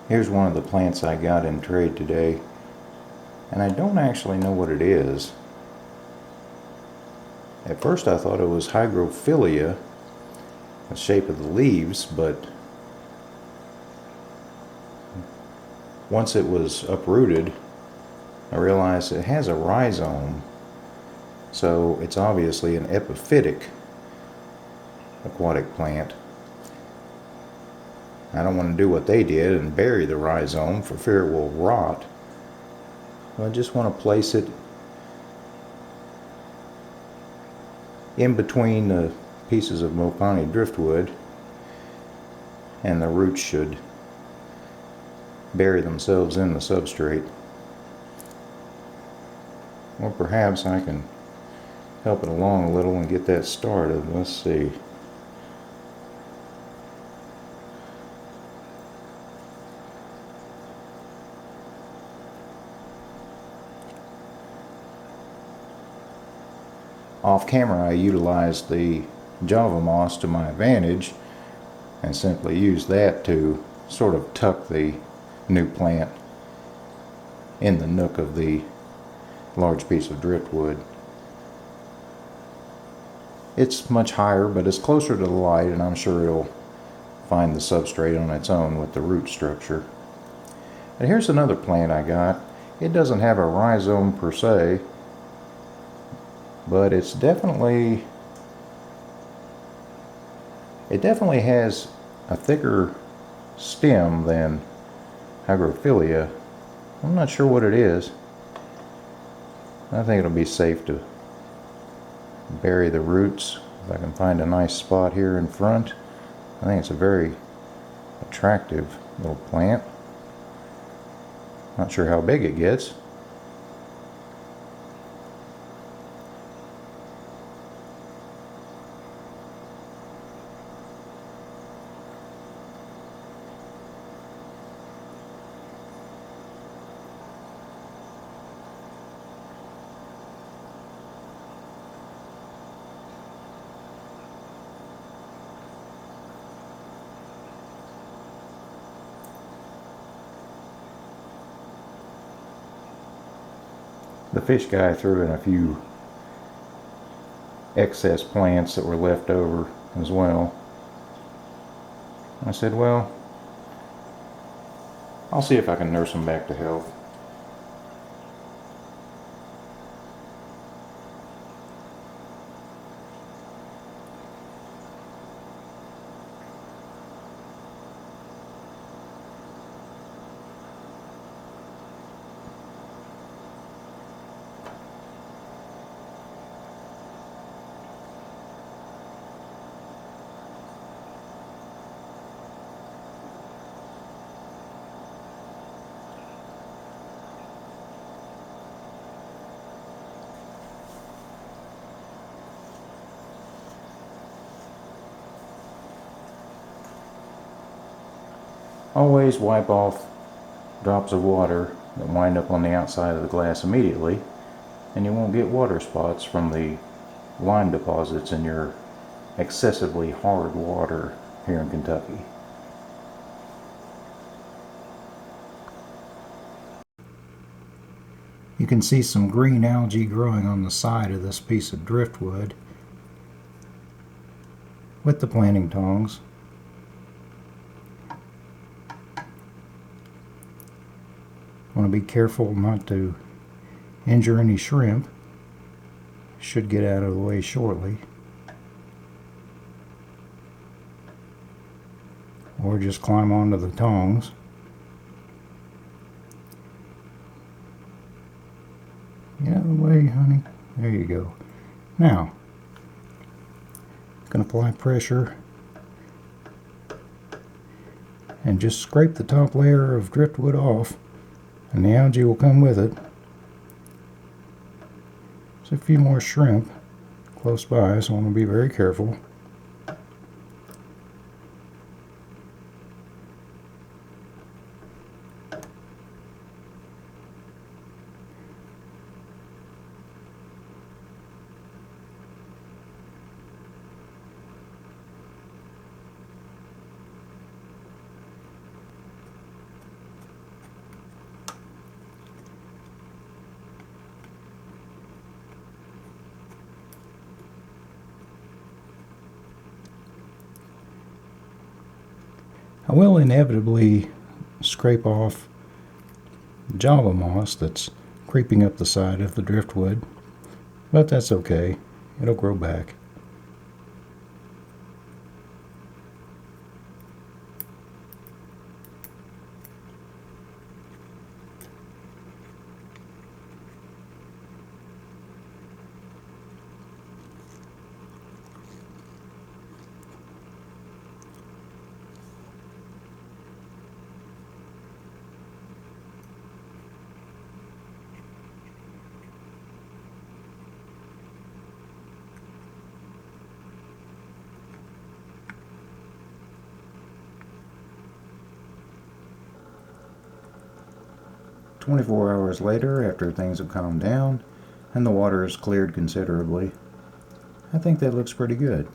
Here's one of the plants I got in trade today, and I don't actually know what it is. At first I thought it was hygrophillia, the shape of the leaves, but once it was uprooted, I realized it has a rhizome, so it's obviously an epiphytic aquatic plant. I don't want to do what they did and bury the rhizome for fear it will rot. I just want to place it in between the pieces of Mopani driftwood, and the roots should bury themselves in the substrate. Or perhaps I can help it along a little and get that started. Let's see. Off camera I utilized the Java moss to my advantage and simply used that to sort of tuck the new plant in the nook of the large piece of driftwood. It's much higher, but it's closer to the light, and I'm sure it'll find the substrate on its own with the root structure. And here's another plant I got. It doesn't have a rhizome per se, but it definitely has a thicker stem than hygrophillia. I'm not sure what it is. I think it'll be safe to bury the roots if I can find a nice spot here in front. I think it's a very attractive little plant. Not sure how big it gets. The fish guy threw in a few excess plants that were left over as well. I said, well, I'll see if I can nurse them back to health. Always wipe off drops of water that wind up on the outside of the glass immediately, and you won't get water spots from the lime deposits in your excessively hard water here in Kentucky. You can see some green algae growing on the side of this piece of driftwood with the planting tongs. Want to be careful not to injure any shrimp. Should get out of the way shortly. Or just climb onto the tongs. Get out of the way, honey. There you go. Now, I'm going to apply pressure and just scrape the top layer of driftwood off, and the algae will come with it. There's a few more shrimp close by, so I want to be very careful. I will inevitably scrape off Java moss that's creeping up the side of the driftwood, but that's okay, it'll grow back. "24 hours later, after things have calmed down and the water has cleared considerably, I think that looks pretty good.